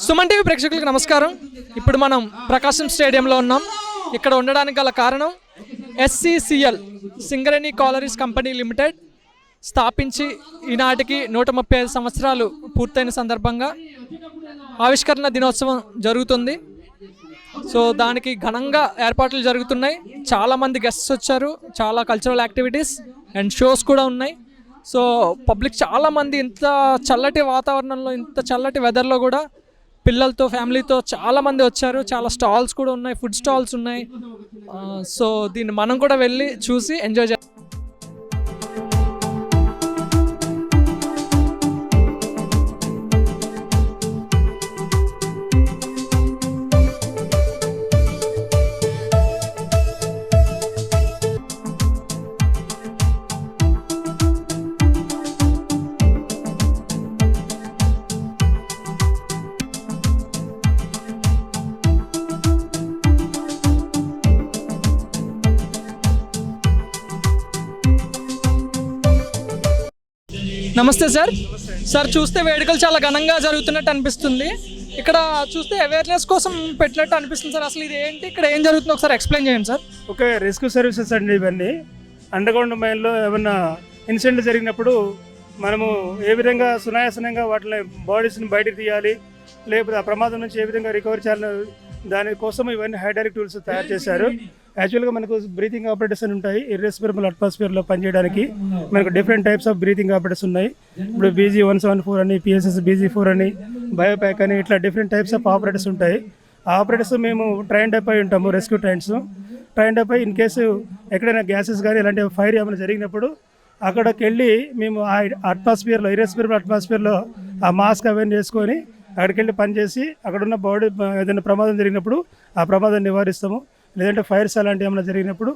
Suman TV ప్రేక్షకులకు నమస్కారం. ఇప్పుడు మనం ప్రకాశం స్టేడియంలో ఉన్నాం. ఇక్కడ ఉండడానికి గల కారణం SCCL Singareni Collieries Company Limited స్థాపించి ఈనాటికి 135 సంవత్సరాలు పూర్తయిన సందర్భంగా ఆవిష్కరణ దినోత్సవం జరుగుతుంది. సో దానికి ఘనంగా ఏర్పాట్లు జరుగుతున్నాయి. చాలామంది గెస్ట్స్ వచ్చారు, చాలా కల్చరల్ యాక్టివిటీస్ అండ్ షోస్ కూడా ఉన్నాయి. సో పబ్లిక్ చాలామంది ఇంత చల్లటి వాతావరణంలో, ఇంత చల్లటి వెదర్లో కూడా పిల్లలతో, ఫ్యామిలీతో చాలామంది వచ్చారు. చాలా స్టాల్స్ కూడా ఉన్నాయి, ఫుడ్ స్టాల్స్ ఉన్నాయి. సో దీన్ని మనం కూడా వెళ్ళి చూసి ఎంజాయ్ చేస్తాం. నమస్తే సార్. సార్, చూస్తే వేడుకలు చాలా ఘనంగా జరుగుతున్నట్టు అనిపిస్తుంది. ఇక్కడ చూస్తే అవేర్నెస్ కోసం పెట్టినట్టు అనిపిస్తుంది సార్. అసలు ఇది ఏంటి, ఇక్కడ ఏం జరుగుతుందో ఒకసారి ఎక్స్ప్లెయిన్ చేయండి సార్. ఓకే, రెస్క్యూ సర్వీసెస్ అండి ఇవన్నీ. అండర్గ్రౌండ్ మైన్లో ఏమన్నా ఇన్సిడెంట్ జరిగినప్పుడు మనము ఏ విధంగా సునాయాసనంగా వాటిని బాడీస్ని బయటకు తీయాలి, లేకపోతే ఆ ప్రమాదం నుంచి ఏ విధంగా రికవర్ చేయాలి, దానికోసం ఇవన్నీ హైడ్రాలిక్ టూల్స్ తయారు చేశారు. యాక్చువల్గా మనకు బ్రీతింగ్ ఆపరేటర్స్ అని ఉంటాయి. ఇర్రెస్పిరబుల్ అట్మాస్ఫియర్లో పనిచేయడానికి మనకు different types of breathing operators ఉన్నాయి. ఇప్పుడు BG-174 అని, PSS BG-4 అని, బయోప్యాక్ అని, ఇట్లా డిఫరెంట్ టైప్స్ ఆఫ్ ఆపరేటర్స్ ఉంటాయి. ఆ ఆపరేటర్స్ మేము ట్రైన్డ్ అప్ అయి ఉంటాము, రెస్క్యూ ట్రైన్స్ ట్రైన్డ్ అప్ అయి ఇన్ కేసు ఎక్కడైనా గ్యాసెస్ కానీ ఇలాంటి ఫైర్ ఏమైనా జరిగినప్పుడు అక్కడికి వెళ్ళి మేము ఆ అట్మాస్ఫియర్లో, ఇర్రెస్పిరబుల్ అట్మాస్ఫియర్లో ఆ మాస్క్ అవన్నీ వేసుకొని అక్కడికి వెళ్ళి పనిచేసి అక్కడున్న బాడీ ఏదైనా ప్రమాదం జరిగినప్పుడు ఆ ప్రమాదాన్ని నివారిస్తాము. లేదంటే ఫైర్స్ అలాంటివి ఏమైనా జరిగినప్పుడు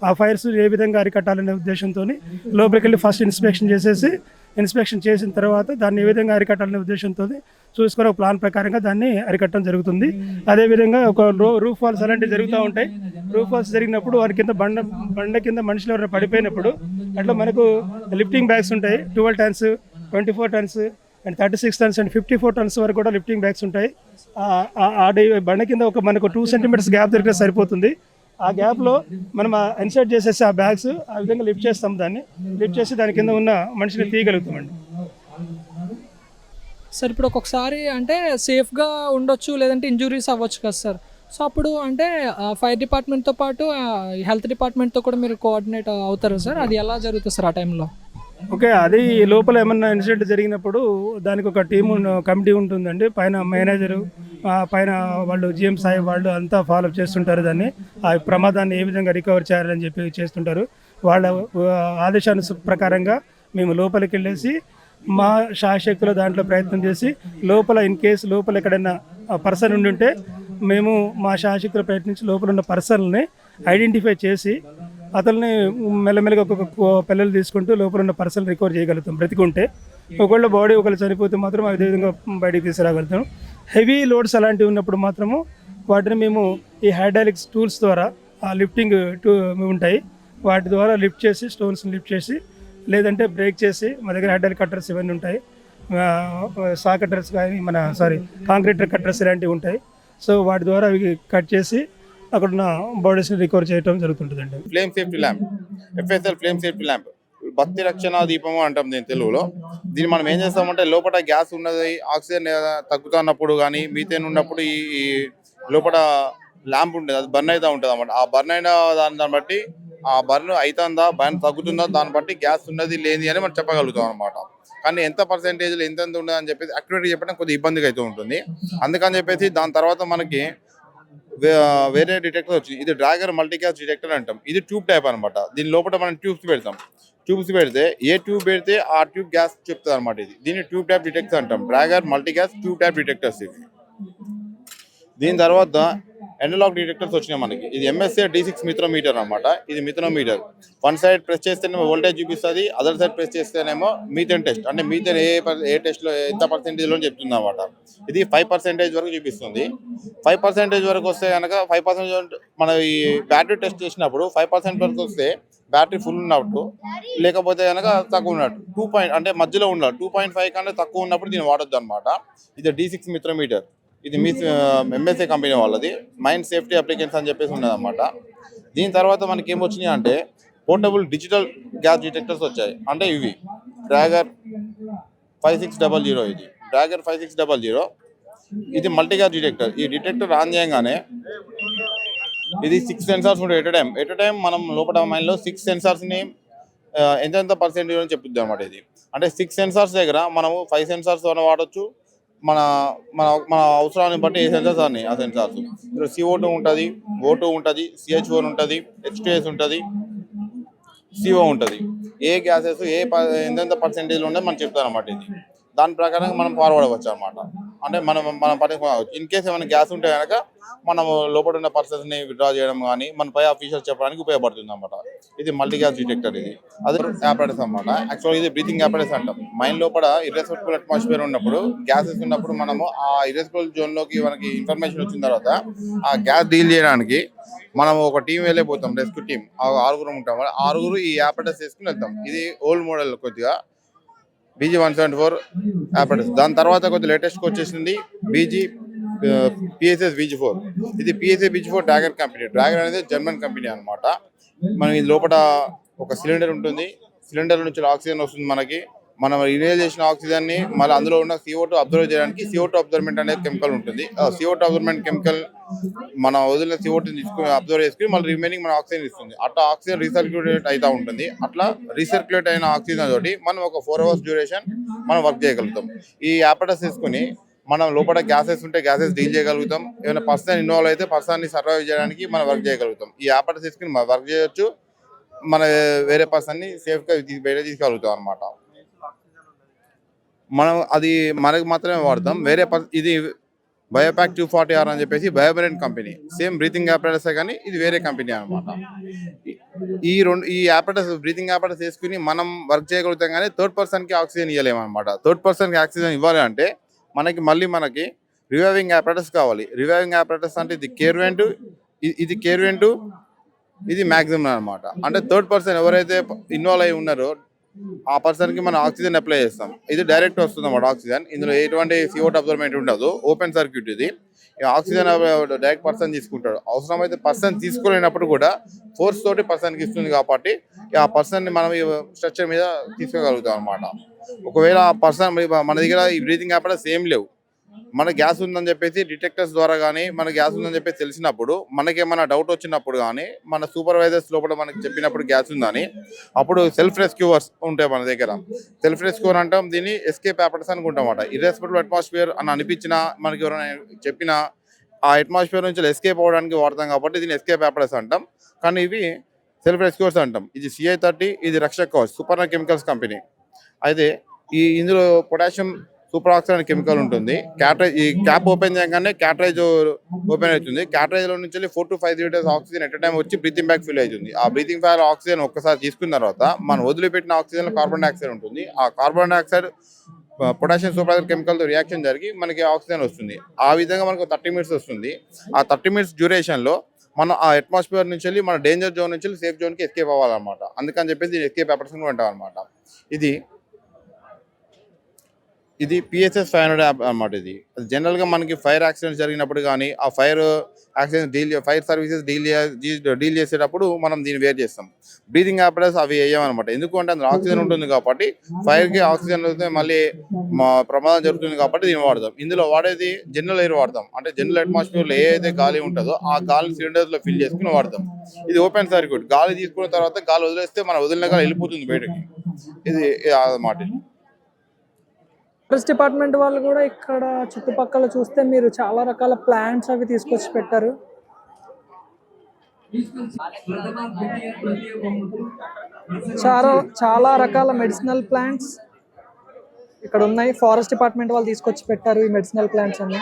ఆ ఫైర్స్ ఏ విధంగా అరికట్టాలనే ఉద్దేశంతో లోపలికి వెళ్ళి ఫస్ట్ ఇన్స్పెక్షన్ చేసిన తర్వాత దాన్ని ఏ విధంగా అరికట్టాలనే ఉద్దేశంతో చూసుకొని ఒక ప్లాన్ ప్రకారంగా దాన్ని అరికట్టడం జరుగుతుంది. అదేవిధంగా ఒక రూఫ్ ఫాల్స్ అలాంటివి జరుగుతూ ఉంటాయి. రూఫ్ ఫాల్స్ జరిగినప్పుడు వారి కింద బండ కింద మనుషులు ఎవరైనా పడిపోయినప్పుడు అట్లా మనకు లిఫ్టింగ్ బ్యాగ్స్ ఉంటాయి. 12 turns, 24 tons and 36 tons and 54 turns వరకు కూడా లిఫ్టింగ్ బ్యాగ్స్ ఉంటాయి. బండ కింద మనకు 2 సెంటీమీటర్స్ గ్యాప్ దొరికితే సరిపోతుంది. ఆ గ్యాప్లో మనం ఇన్సర్ట్ చేసేసి ఆ బ్యాగ్స్ ఆ విధంగా లిఫ్ట్ చేస్తాం. దాన్ని లిఫ్ట్ చేసి దాని కింద ఉన్న మనిషిని తీయగలుగుతామండి. సార్, ఇప్పుడు ఒక్కొక్కసారి అంటే సేఫ్గా ఉండొచ్చు, లేదంటే ఇంజురీస్ అవ్వచ్చు కదా సార్. సో అప్పుడు అంటే ఫైర్ డిపార్ట్మెంట్తో పాటు హెల్త్ డిపార్ట్మెంట్తో కూడా మీరు కోఆర్డినేట్ అవుతారు సార్. అది ఎలా జరుగుతుంది సార్ ఆ టైంలో? ఓకే, అది లోపల ఏమన్నా ఇన్సిడెంట్ జరిగినప్పుడు దానికి ఒక కమిటీ ఉంటుందండి. పైన మేనేజరు, పైన వాళ్ళు GM సాయి వాళ్ళు అంతా ఫాలో చేస్తుంటారు. దాన్ని ఆ ప్రమాదాన్ని ఏ విధంగా రికవర్ చేయాలని చెప్పి చేస్తుంటారు. వాళ్ళ ఆదేశాల ప్రకారంగా మేము లోపలికి వెళ్ళేసి మా శాశక్తుల దాంట్లో ప్రయత్నం చేసి లోపల ఇన్ కేసు లోపల ఎక్కడైనా పర్సన్ ఉంటే మేము మా శాశక్తులు ప్రయత్నించి లోపల ఉన్న పర్సన్ని ఐడెంటిఫై చేసి అతన్ని మెల్లమెల్లగా ఒక్కొక్క పిల్లలు తీసుకుంటూ లోపల ఉన్న పర్సన్ రికవర్ చేయగలుగుతాం బ్రతికుంటే. ఒకవేళ బాడీ ఒకళ్ళు చనిపోతే మాత్రం అదే విధంగా బయటికి తీసుకురాగలుగుతాం. హెవీ లోడ్స్ అలాంటివి ఉన్నప్పుడు మాత్రము వాటిని మేము ఈ హైడ్రాలిక్స్ టూల్స్ ద్వారా ఆ లిఫ్టింగ్ ఉంటాయి, వాటి ద్వారా లిఫ్ట్ చేసి స్టోన్స్ని లిఫ్ట్ చేసి, లేదంటే బ్రేక్ చేసి మా దగ్గర హైడ్రాలిక్ కట్టర్స్ ఇవన్నీ ఉంటాయి. సా కట్టర్స్ కానీ కాంక్రీట్ కట్టర్స్ ఇలాంటివి ఉంటాయి. సో వాటి ద్వారా అవి కట్ చేసి అక్కడ ఉన్న బాడీస్ని రికవర్ చేయడం జరుగుతుంటుందండి. Flame safety lamp, FSL flame safety lamp, భక్తి రక్షణ దీపము అంటాం దీని తెలుగులో. దీన్ని మనం ఏం చేస్తామంటే లోపల గ్యాస్ ఉన్నది, ఆక్సిజన్ తగ్గుతున్నప్పుడు కానీ మీథేన్ ఉన్నప్పుడు ఈ లోపల ల్యాంప్ ఉంటుంది, అది బర్న్ అవుతూ ఉంటుంది అన్నమాట. ఆ బర్న్ అయిన దాన్ని బట్టి ఆ బర్న్ అవుతుందా, బర్న్ తగ్గుతుందా, దాన్ని బట్టి గ్యాస్ ఉన్నది లేని అని మనం చెప్పగలుగుతాం అనమాట. కానీ ఎంత పర్సెంటేజ్లో ఎంత ఉండదు అని చెప్పేసి అక్యురేట్గా చెప్పడం కొద్దిగా ఇబ్బందిగా అయితే ఉంటుంది. అందుకని చెప్పేసి దాని తర్వాత మనకి వేరే డిటెక్టర్ వచ్చింది. ఇది డ్రాగర్ మల్టీగ్యాస్ డిటెక్టర్ అంటాం. ఇది ట్యూబ్ టైప్ అనమాట. దీని లోపల మనం ట్యూబ్స్ పెడతాం. ట్యూబ్స్ పెడితే ఏ ట్యూబ్ పెడితే ఆ ట్యూబ్ గ్యాస్ చెప్తుంది అనమాట. దీన్ని ట్యూబ్ టైప్ డిటెక్టర్ అంటాం. డ్రాగర్ మల్టీగ్యాస్ ట్యూబ్ టైప్ డిటెక్టర్స్ ఇవి. దీని తర్వాత ఎనలాగ్ డిటెక్టర్స్ వచ్చినాయి మనకి. ఇది MSA D6 మిథనోమీటర్ అనమాట. ఇది మిథనోమీటర్. వన్ సైడ్ ప్రెస్ చేస్తేనేమో వోల్టేజ్ చూపిస్తుంది, అదర్ సైడ్ ప్రెస్ చేస్తేనేమో మీథేన్ టెస్ట్, అంటే మీథేన్ ఏ టెస్ట్లో ఎంత పర్సెంటేజ్లో చెప్తుంది అనమాట. ఇది 5% వరకు చూపిస్తుంది. 5% వరకు వస్తే కనుక 5% మన ఈ బ్యాటరీ టెస్ట్ చేసినప్పుడు 5% వరకు వస్తే బ్యాటరీ ఫుల్ ఉన్నప్పుడు, లేకపోతే కనుక తక్కువ ఉన్నట్టు 2 పాయింట్ అంటే మధ్యలో ఉండాలి. 2.5 కన్నా తక్కువ ఉన్నప్పుడు దీన్ని వాడొద్దు అనమాట. ఇది D6 మిత్రమీటర్. ఇది మీ ఎంఎస్ఏ కంపెనీ వాళ్ళది, మైండ్ సేఫ్టీ అప్లికెన్స్ అని చెప్పేసి ఉన్నది అనమాట. దీని తర్వాత మనకి ఏమొచ్చినాయి అంటే పోర్టబుల్ డిజిటల్ గ్యాస్ డిటెక్టర్స్ వచ్చాయి. అంటే ఇవి డ్రాగర్ 5600, ఇది డ్రాగర్ 5600. ఇది మల్టీ గ్యాస్ డిటెక్టర్. ఈ డిటెక్టర్ ఆన్ చేయగానే ఇది 6 సెన్సార్స్ ఉంటాయి ఎట్ టైం. మనం లోపల మైండ్లో 6 సెన్సార్స్ని ఎంత పర్సెంటేజ్ అని చెప్తుంది అనమాట. ఇది అంటే 6 సెన్సార్స్ దగ్గర మనము 5 సెన్సార్స్ వాడచ్చు. మన మన మన అవసరాన్ని బట్టి ఏ సెన్సార్స్ అన్ని ఆ సెన్సార్స్. ఇందులో CO2 ఉంటుంది, O2 ఉంటుంది, CH4 ఉంటుంది, H2S ఉంటుంది, CO ఉంటుంది. ఏ గ్యాసెస్ ఎంతెంత పర్సెంటేజ్లో ఉండే మనం చెప్తారు అన్నమాట. ఇది దాని ప్రకారం మనం ఫార్వర్డ్ అవ్వచ్చు అనమాట. అంటే మన పని ఇన్ కేస్ ఏమైనా గ్యాస్ ఉంటే కనుక మనము లోపల ఉన్న పర్సన్స్ని విత్డ్రా చేయడం కానీ మన పై ఆఫీషియల్స్ చెప్పడానికి ఉపయోగపడుతుంది అనమాట. ఇది మల్టీ గ్యాస్ డిటెక్టర్. ఇది అదే apparatus అనమాట. యాక్చువల్గా ఇది బ్రీతింగ్ apparatus అంటాం. మైండ్ లోపల ఇర్రెస్పెక్టబుల్ అట్మాస్ఫియర్ ఉన్నప్పుడు, గ్యాసెస్ ఉన్నప్పుడు మనము ఆ ఇర్రెస్పెక్టబుల్ జోన్లోకి మనకి ఇన్ఫర్మేషన్ వచ్చిన తర్వాత ఆ గ్యాస్ డీల్ చేయడానికి మనం ఒక టీం వెళ్ళిపోతాం, రెస్క్యూ టీం. 6 ఉంటాం. 6 ఈ apparatus వేసుకుని వెళ్తాం. ఇది ఓల్డ్ మోడల్ కొద్దిగా BG174 apparatus. దాని తర్వాత కొద్దిగా లేటెస్ట్గా వచ్చేసింది PSS VG4. ఇది PSS VG4 డ్రాగర్ కంపెనీ. డ్రాగర్ అనేది జర్మన్ కంపెనీ అనమాట. మనం ఇది లోపల ఒక సిలిండర్ ఉంటుంది. సిలిండర్ నుంచి ఆక్సిజన్ వస్తుంది మనకి. మనం ఇన్హేల్ చేసిన ఆక్సిజన్ని మళ్ళీ అందులో ఉన్న CO2 అబ్జర్వ్ చేయడానికి CO2 అబ్జర్వ్మెంట్ అనేది కెమికల్ ఉంటుంది. CO2 అబ్జర్వ్మెంట్ కెమికల్ మనం వదిలిన CO2 తీసుకుని అబ్జర్వ్ చేసుకుని మళ్ళీ రిమైనింగ్ మన ఆక్సిజన్ ఇస్తుంది. అట్లా ఆక్సిజన్ రీసర్క్యులేట్ అవుతూ ఉంటుంది. అట్లా రీసర్క్యులేట్ అయిన ఆక్సిజన్ తోటి మనం ఒక 4 hours డ్యూరేషన్ మనం వర్క్ చేయగలుగుతాం. ఈ apparatus తీసుకుని మనం లోపల గ్యాసెస్ ఉంటే గ్యాసెస్ డీల్ చేయగలుగుతాం. ఏమైనా పర్సన్ ఇన్వాల్వ్ అయితే పర్సన్ని సర్వైవ్ చేయడానికి మనం వర్క్ చేయగలుగుతాం. ఈ apparatus తీసుకుని మనం వర్క్ చేయొచ్చు. మన వేరే పర్సన్ని సేఫ్గా బయట తీసుకెళ్తాం అనమాట. మనం అది మనకు మాత్రమే వాడతాం. వేరే ఇది బయోపాక్ 240R అని చెప్పేసి బయోబరెంట్ కంపెనీ. సేమ్ బ్రీతింగ్ apparatus కానీ ఇది వేరే కంపెనీ అనమాట. ఈ apparatus బ్రీతింగ్ apparatus వేసుకుని మనం వర్క్ చేయగలుగుతాం. కానీ థర్డ్ పర్సన్కి ఆక్సిజన్ ఇవ్వలేమన్నమాట. థర్డ్ పర్సన్కి ఆక్సిజన్ ఇవ్వాలి అంటే మనకి రివైవింగ్ apparatus కావాలి. రివైవింగ్ apparatus అంటే ఇది కేర్వెంట్, ఇది కేర్వెంట్, ఇది మ్యాక్సిమం అనమాట. అంటే థర్డ్ పర్సన్ ఎవరైతే ఇన్వాల్వ్ అయి ఉన్నారో ఆ పర్సన్కి మనం ఆక్సిజన్ అప్లై చేస్తాం. ఇది డైరెక్ట్ వస్తుంది అన్నమాట ఆక్సిజన్. ఇందులో ఎటువంటి CO2 అబ్జర్వ్మెంట్ ఉండదు. Open circuit. ఇది ఆక్సిజన్ డైరెక్ట్ పర్సన్ తీసుకుంటాడు. అవసరమైతే పర్సన్ తీసుకోలేనప్పుడు కూడా ఫోర్స్ తోటి పర్సన్కి ఇస్తుంది కాబట్టి ఆ పర్సన్ని మనం ఈ స్ట్రక్చర్ మీద తీసుకోగలుగుతాం అనమాట. ఒకవేళ ఆ పర్సన్ మన దగ్గర ఈ బ్రీతింగ్ apparatus ఏం లేవు, మన గ్యాస్ ఉందని చెప్పేసి డిటెక్టర్స్ ద్వారా కానీ మన గ్యాస్ ఉందని చెప్పేసి తెలిసినప్పుడు, మనకేమైనా డౌట్ వచ్చినప్పుడు కానీ మన సూపర్వైజర్స్ లోపల మనకి చెప్పినప్పుడు గ్యాస్ ఉందని, అప్పుడు సెల్ఫ్ రెస్క్యూవర్స్ ఉంటాయి మన దగ్గర. సెల్ఫ్ రెస్క్యూవర్ అంటాం. దీన్ని ఎస్కేప్ apparatus అనుకుంటాం అన్నమాట. ఇర్రెస్పెక్టబుల్ అట్మాస్ఫియర్ అని అనిపించినా, మనకి ఎవరైనా చెప్పినా ఆ అట్మాస్ఫియర్ నుంచి ఎస్కేప్ అవ్వడానికి వాడతాం కాబట్టి దీన్ని ఎస్కేప్ apparatus అంటాం. కానీ ఇవి సెల్ఫ్ రెస్క్యూవర్స్ అంటాం. ఇది CI30, ఇది Rakshak Kavach, super chemicals company. అయితే ఇందులో పొటాషియం సూపర్ ఆక్సైడ్ అనే కెమికల్ ఉంటుంది. ఈ క్యాప్ ఓపెన్ చేయగానే క్యాటరేజ్ ఓపెన్ అవుతుంది. క్యాటరేజ్లో నుంచి 4 to 5 liters oxygen at time వచ్చి బ్రీతింగ్ బ్యాగ్ ఫిల్ అవుతుంది. ఆ బ్రీతింగ్ బ్యాగ్ ఆక్సిజన్ ఒక్కసారి తీసుకున్న తర్వాత మనం వదిలిపెట్టిన ఆక్సిజన్లో కార్బన్ డైఆక్సైడ్ ఉంటుంది. ఆ కార్బన్ డైఆక్సైడ్ పొటాషియం సూపర్ కెమికల్తో రియాక్షన్ జరిగి మనకి ఆక్సిజన్ వస్తుంది. ఆ విధంగా మనకు 30 minutes వస్తుంది. ఆ 30 minutes డ్యూరేషన్లో మనం ఆ అట్మాస్ఫియర్ నుంచి వెళ్ళి మన డేంజర్ జోన్ నుంచి సేఫ్ జోన్కి ఎస్కేప్ అవ్వాలన్నమాట. అందుకని చెప్పేసి దీన్ని ఎస్కేప్ apparatus అంటాం అనమాట. ఇది PSS 500 అన్నమాట. ఇది జనరల్గా మనకి ఫైర్ యాక్సిడెంట్స్ జరిగినప్పుడు కానీ ఆ fire accidents fire services deal చేసేటప్పుడు మనం దీన్ని వేర్ చేస్తాం. బ్రీతింగ్ apparatus అవి వేయమన్నమాట. ఎందుకంటే అందులో ఆక్సిజన్ ఉంటుంది కాబట్టి ఫైర్కి ఆక్సిజన్ వస్తే మళ్ళీ ప్రమాదం జరుగుతుంది కాబట్టి దీన్ని వాడతాం. ఇందులో వాడేది జనరల్ ఎయిర్ వాడతాం. అంటే జనరల్ అట్మాస్ఫియర్లో ఏదైతే గాలి ఉంటుందో ఆ గాలి సిలిండర్స్లో ఫిల్ చేసుకుని వాడతాం. ఇది ఓపెన్ సర్క్యూట్. గాలి తీసుకున్న తర్వాత గాలి వదిలేస్తే మనం వదిలిన గాలి వెళ్ళిపోతుంది బయటకి. ఇది అన్నమాట. ఫారెస్ట్ డిపార్ట్మెంట్ వాళ్ళు కూడా ఇక్కడ చుట్టుపక్కల చూస్తే మీరు చాలా రకాల ప్లాంట్స్ అవి తీసుకొచ్చి పెట్టారు. చాలా రకాల మెడిసినల్ ప్లాంట్స్ ఇక్కడ ఉన్నాయి. ఫారెస్ట్ డిపార్ట్మెంట్ వాళ్ళు తీసుకొచ్చి పెట్టారు ఈ మెడిసినల్ ప్లాంట్స్ అన్ని.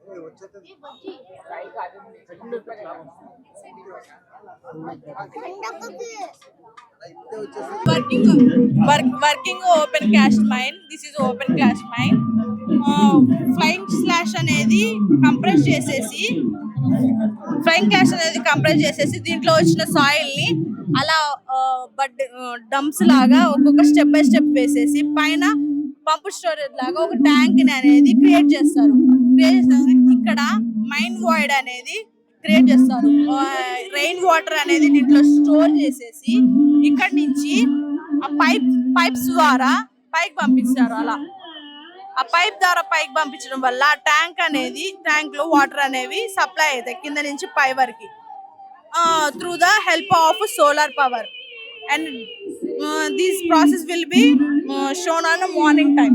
Working open cast mine. This is open cast mine. Flying slash అనేది కంప్రెస్ చేసేసి దీంట్లో వచ్చిన సాయిల్ ని అలా డంప్స్ లాగా ఒక్కొక్క స్టెప్ బై స్టెప్ వేసేసి పైన పంప్ స్టోరేజ్ లాగా ఒక ట్యాంక్ అనేది క్రియేట్ చేస్తారు. ఇక్కడ మైన్ వాయిడ్ అనేది క్రియేట్ చేస్తారు. రెయిన్ వాటర్ అనేది దీంట్లో స్టోర్ చేసేసి ఇక్కడ నుంచి ఆ పైప్స్ ద్వారా పైకి పంపిస్తారు. అలా ఆ పైప్ ద్వారా పైకి పంపించడం వల్ల ట్యాంక్ లో వాటర్ అనేవి సప్లై అవుతాయి కింద నుంచి పై వరకు through the help of solar power. And this process will be shown on morning time.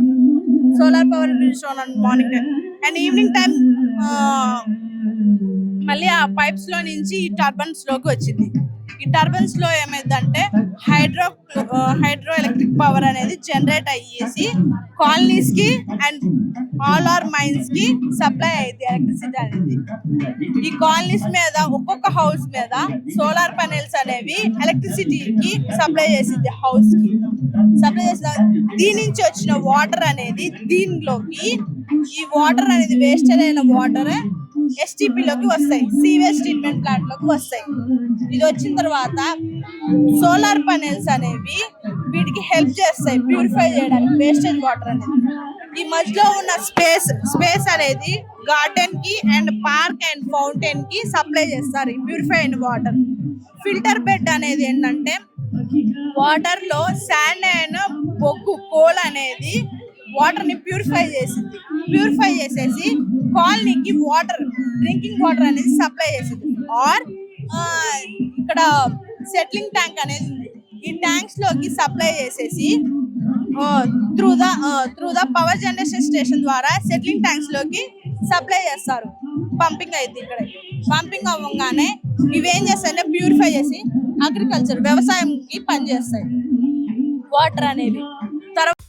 Solar power will shown on morning time and evening time మళ్ళీ ఆ పైప్స్ లో నుంచి ఈ టర్బన్స్ లోకి వచ్చింది. ఈ టర్బన్స్ లో ఏమైందంటే హైడ్రో ఎలక్ట్రిక్ పవర్ అనేది జనరేట్ అయ్యేసి కాలనీస్ కి అండ్ ఆల్ ఆర్ మైన్స్ కి సప్లై అయ్యింది ఎలక్ట్రిసిటీ అనేది. ఈ కాలనీస్ మీద ఒక్కొక్క హౌస్ మీద సోలార్ ప్యానెల్స్ అనేవి ఎలక్ట్రిసిటీకి సప్లై చేసింది. హౌస్ కి సప్లై చేసిన దీని నుంచి వచ్చిన వాటర్ అనేది దీనిలోకి ఈ వాటర్ అనేది వేస్ట్ అయిన వాటర్ STP లోకి వస్తాయి, సీవేజ్ ట్రీట్మెంట్ ప్లాంట్ లోకి వస్తాయి. ఇది వచ్చిన తర్వాత సోలార్ ప్యానెల్స్ అనేవి వీటికి హెల్ప్ చేస్తాయి ప్యూరిఫై చేయడానికి వేస్టేజ్ వాటర్ అనేది. ఈ మధ్యలో ఉన్న స్పేస్ అనేది గార్డెన్ కి అండ్ పార్క్ అండ్ ఫౌంటైన్ కి సప్లై చేస్తారు ఈ ప్యూరిఫై అయిన వాటర్. ఫిల్టర్ బెడ్ అనేది ఏంటంటే వాటర్ లో శాండ్ అండ్ బొగ్గు కోల్ అనేది వాటర్ ని ప్యూరిఫై చేసేసి కాలనీకి డ్రింకింగ్ వాటర్ అనేది సప్లై చేసింది. ఆర్ ఇక్కడ సెటిలింగ్ ట్యాంక్ అనేది ఉంది. ఈ ట్యాంక్స్ లోకి సప్లై చేసేసి through the power generation station ద్వారా సెటిలింగ్ ట్యాంక్స్ లోకి సప్లై చేస్తారు. పంపింగ్ అయితే ఇక్కడ పంపింగ్ అవ్వగానే ఇవేం చేస్తాయంటే ప్యూరిఫై చేసి వ్యవసాయంకి పనిచేస్తాయి వాటర్ అనేవి. తర్వాత